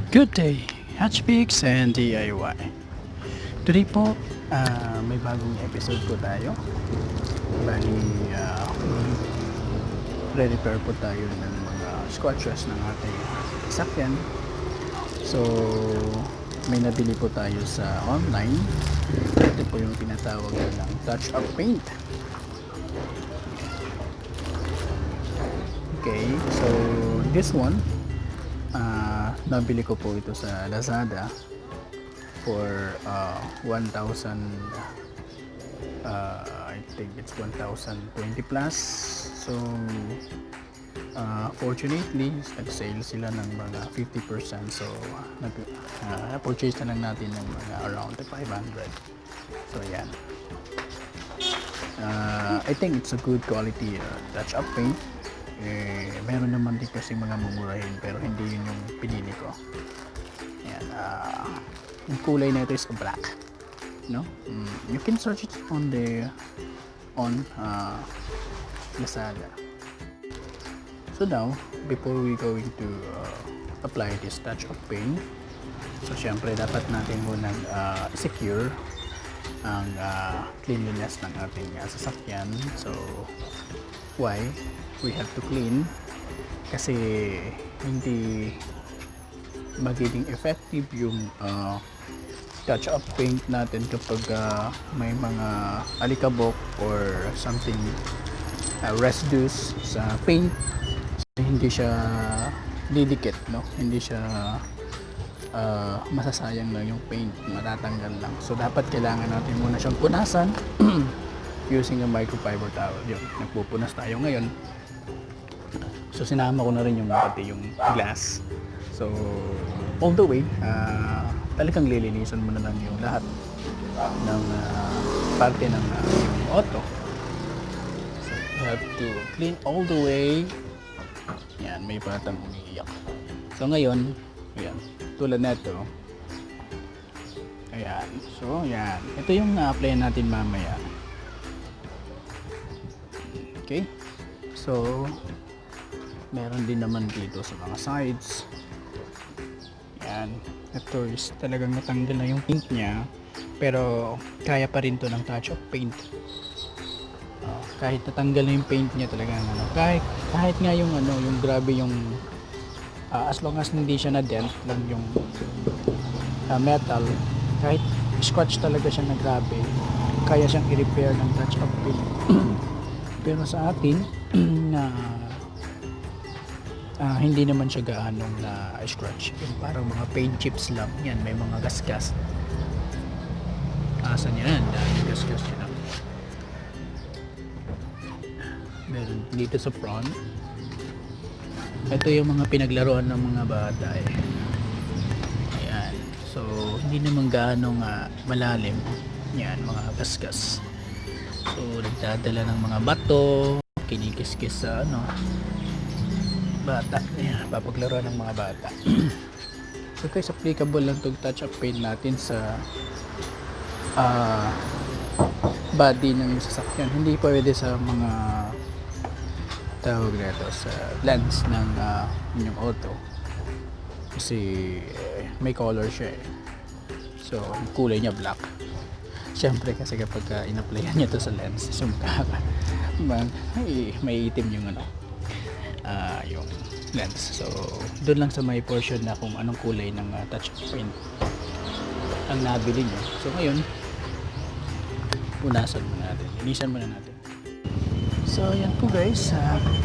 Good day, Hatchpicks and DIY. Today po, may bagong episode po tayo. Bali, re-repair po tayo ng mga squatches ng ating sasakyan. So, may nabili po tayo sa online. Ito po yung tinatawag nilang touch-up paint. Okay, so this one, nabili ko po ito sa Lazada for 1,000, I think it's 1,020 plus. So fortunately nag-sale sila ng mga 50%, so na-purchase na lang natin ng mga around 500. So yan, I think it's a good quality touch-up paint. Meron naman din kasi mga mumurahin pero hindi yun yung pinili ko. Ayan, yung kulay na ito is black, no? You can search it on Lazada. So now, before we going to apply this touch-up paint, so syempre dapat natin munang secure ang cleanliness ng ating sasakyan. So why we have to clean? Kasi hindi magiging effective yung touch-up paint natin kapag may mga alikabok or something residues sa paint. So, hindi siya didikit, no? Hindi siya masasayang lang yung paint, matatanggal lang. So dapat kailangan natin muna siyang punasan using a microfiber towel. Yun, nagpupunas tayo ngayon. So sinama ko na rin yung pati yung glass. So all the way, talagang lilinisan mo na lang yung lahat ng parte ng yung auto. So you have to clean all the way. Yan, may batang umiiyak. So ngayon, ayan, tulad neto. Ayan, so yan. Ito yung na-apply natin mamaya. Okay, so meron din naman dito sa mga sides. Yan, ito is talagang natanggal na yung paint niya, pero kaya pa rin to ng touch-up paint. Kahit natanggal na yung paint niya, talagang kahit nga yung yung grabe yung as long as hindi siya na dent lang yung metal, kahit scratch talaga siya na grabe, kaya siyang i-repair ng touch-up paint. Pero sa atin na hindi naman siya gaanong na scratch, yung parang mga paint chips lang yan, may mga gasgas. Asan yan? Dahil gasgas yan. Meron dito sa front. Ito yung mga pinaglaruan ng mga bata eh. Ayan, so hindi naman gaanong malalim yan, mga gasgas. So nagdadala ng mga bato, kinikis-kis sa bata. Ayan, papaglaruan ng mga bata. So guys, applicable lang itong touch-up paint natin sa body ng sasakyan. Hindi pwede sa mga tawag nito sa lens ng inyong auto. Kasi may color siya eh. So kulay niya black. Siyempre kasi kapag in-applyan niya to sa lens, so may itim yung yung lens. So doon lang sa may portion na kung anong kulay ng touch-up paint ang nabili niyo. So ngayon, punasan muna natin, linisan muna natin. So yan po guys,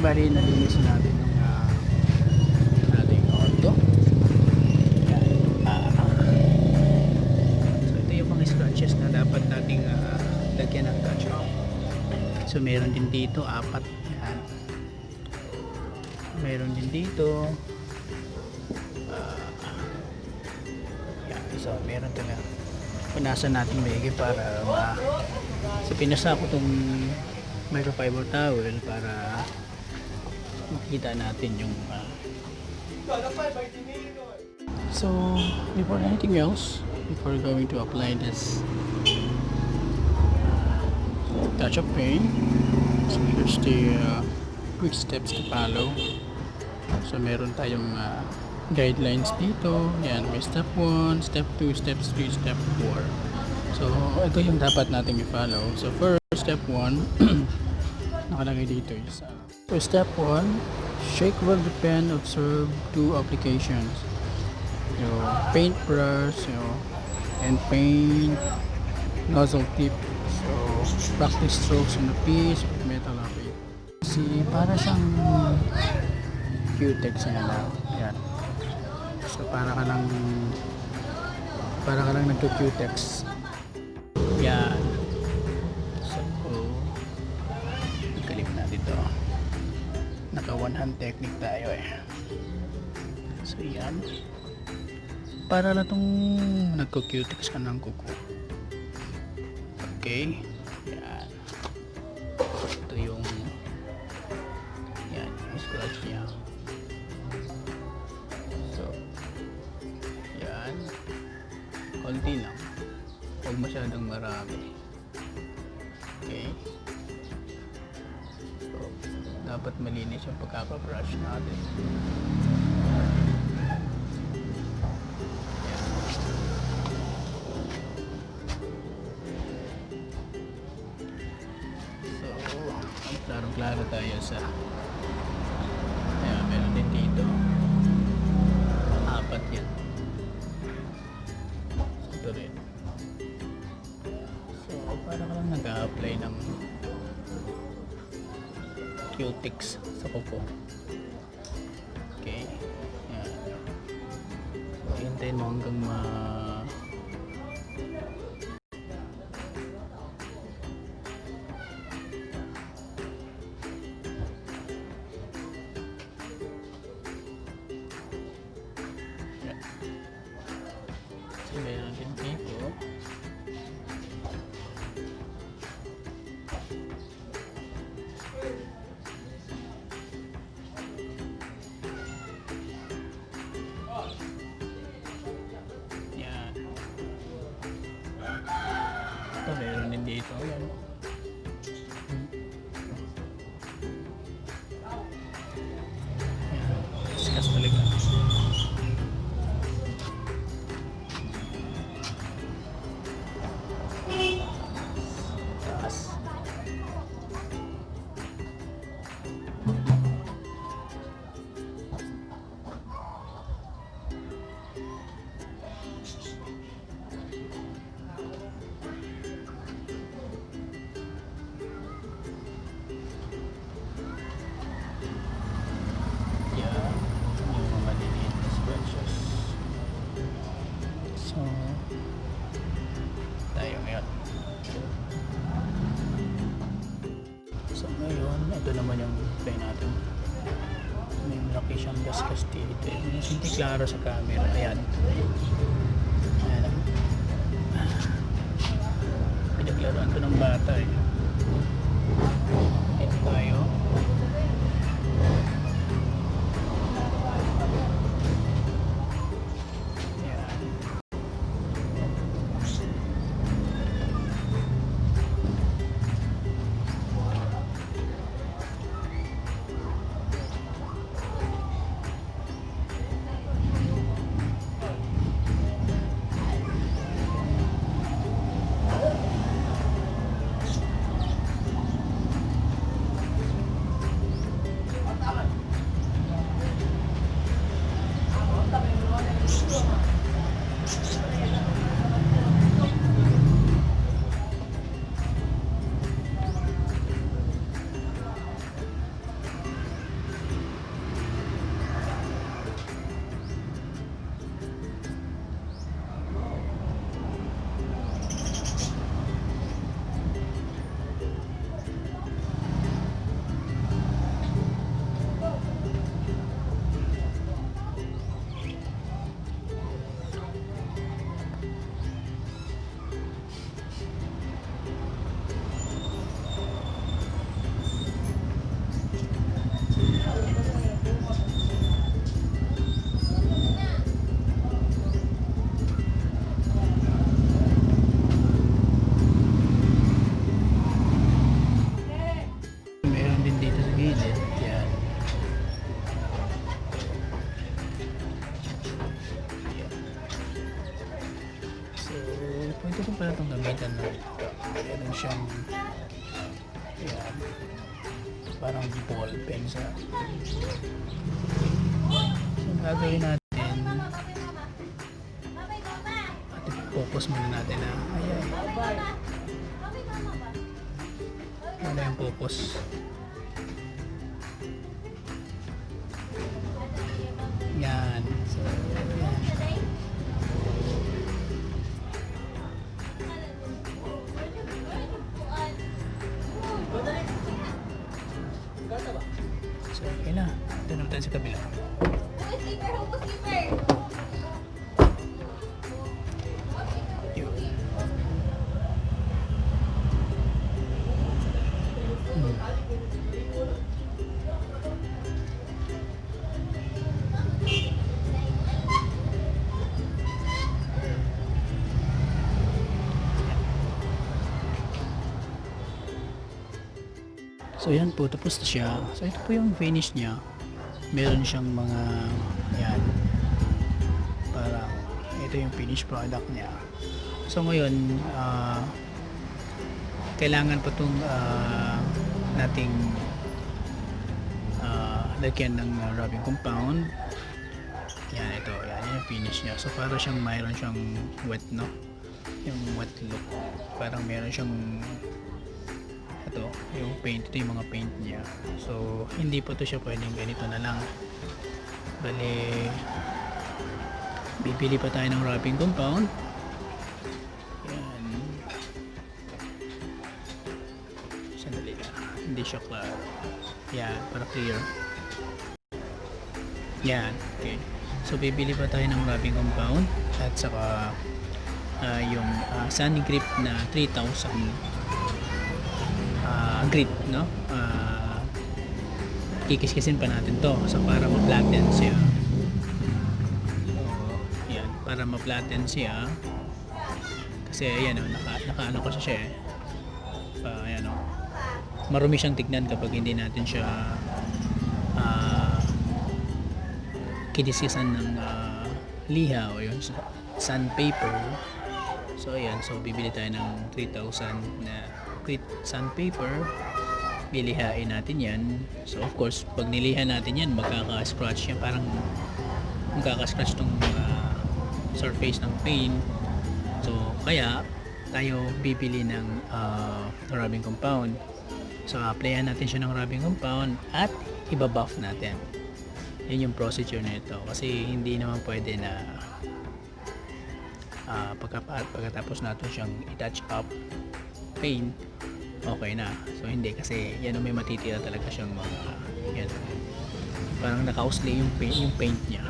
bali nalinis natin yung ating auto. Yan. So ito yung mga scratches na dapat nating lagyan ng touch-up. So meron din dito, 4. Yan. Meron din dito. Yan. So meron talaga. Punasan natin maigi para so pinasa ko itong microfiber towel para makita natin yung so before anything else, before going to apply this touch-up paint, so here's the quick steps to follow. So meron tayong guidelines dito. Yan, may step 1, step 2, step 3, step 4. So, ito yung dapat nating i-follow. So, first, step 1, nakalagay dito is, so, step 1, shake well the pen, observe two applications. So, paint brush, and paint nozzle tip. So, practice strokes on the piece with metal acrylic. Kasi, para siyang Q-tex yan na. Yan. So, para ka lang nagko-Q-tex. Yan. So, galing na dito. Naka one hand technique tayo eh. So, yan. Para na itong nagko-Q-tex ka ng kuko. Okay. Yan. Ito yung scratch niya. So, yan. Konti lang. Huwag masyadong marami. Okay. So, dapat malinis yung pagkaka-brush natin. Klaro tayo sa meron din dito 4 yan. Ito rin. So para ka lang nag-a-apply ng Q-tex sa kuko. Okay. Yan. So hintayin mo hanggang meron din dito. Yan. Ito meron din dito. Yan. Yan. Discuss talaga. So ngayon, ito naman yung play natin. May malaki siyang gasgas dito. Hindi klaro sa camera. Ayan. Ayan. Pinaklaroan ito ng bata eh. Dito tayo. ito din pala itong gamitan na ito. Meron siyang yan, parang ball pen sa. So gagawin natin at focus muna natin na ayan. Ano yung focus? Yan. So, yan. So, okay na. Ito naman tayo sa kabila. Yun. So yan po, tapos na siya. So ito po yung finish niya. Meron siyang mga yan. Parang ito yung finished product niya. So ngayon, kailangan pa itong nating lagyan ng rubbing compound. Yan, ito. Yan yung finish niya. So para siyang mayroon siyang wet, no? Yung wet look. Parang meron siyang ito, yung paint, ito yung mga paint niya. So hindi pa to siya pwedeng ganito na lang. Bali bibili pa tayo ng wrapping compound. Yan. Sandali na, hindi siya klaro. Yan, para clear. Yan, okay. So bibili pa tayo ng wrapping compound at saka yung Sunny Grip na 3,000 grit, no? Kikis-kisin pa natin to, so para ma-flatten siya. So, yan, para ma-flatten siya. Kasi ayan o, naka-ano ko siya ayan o, marumi siyang tignan kapag hindi natin siya kiniskisan ng liha o yun, sandpaper. So ayan, so bibili tayo ng 3,000 na grit sandpaper, lilihain natin yan. So of course pag niliha natin yan, magkaka-scratch yan, parang magkaka-scratch tong surface ng paint. So kaya tayo bibili ng rubbing compound. So applyan natin siya ng rubbing compound at ibabuff natin. Yan yung procedure nito, kasi hindi naman pwede na pagkatapos natin siyang i-touch up paint, okay na. So hindi, kasi yan may matitira talaga siyang mga yan, parang nakausli yung paint niya.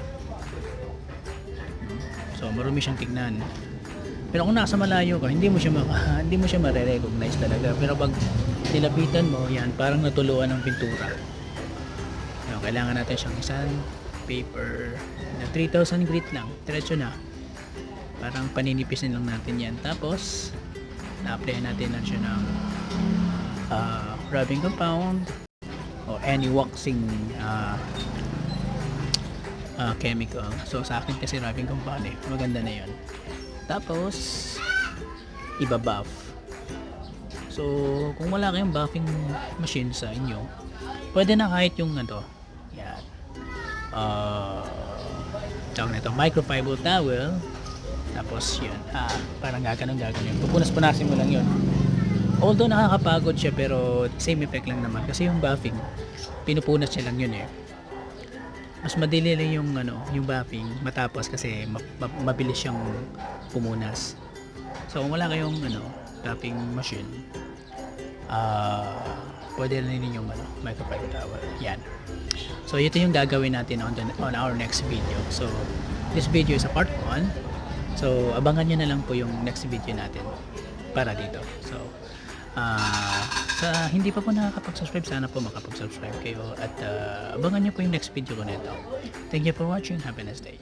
So marumi siyang tignan. Pero kung nasa malayo ka, hindi mo siya mare-recognize talaga. Pero pag nilapitan mo, yan parang natuluan ng pintura. So, kailangan natin siyang sandpaper na 3,000 grit lang, diretso na. Parang paninipisin lang natin yan. Tapos na-apply natin lang siya ng rubbing compound o any waxing chemical. So sa akin kasi rubbing compound maganda na yun. Tapos ibabuff. So kung wala kayong buffing machine sa inyo, pwede na kahit yung yan, tawag na ito, microfiber towel. Tapos yun, parang gaganon. Pupunas-punasin mo lang yun. Although nakakapagod siya, pero same effect lang naman. Kasi yung buffing, pinupunas siya lang yun Mas madali lang yung buffing matapos kasi mabilis siyang pumunas. So kung wala kayong buffing machine, pwede na rin yung microfiber towel. Yan. So ito yung gagawin natin on our next video. So this video is a part 1. So abangan nyo na lang po yung next video natin para dito. So sa hindi pa po nakakapag-subscribe, sana po makapag-subscribe kayo at abangan nyo po yung next video ko nito. Thank you for watching. Have a nice day.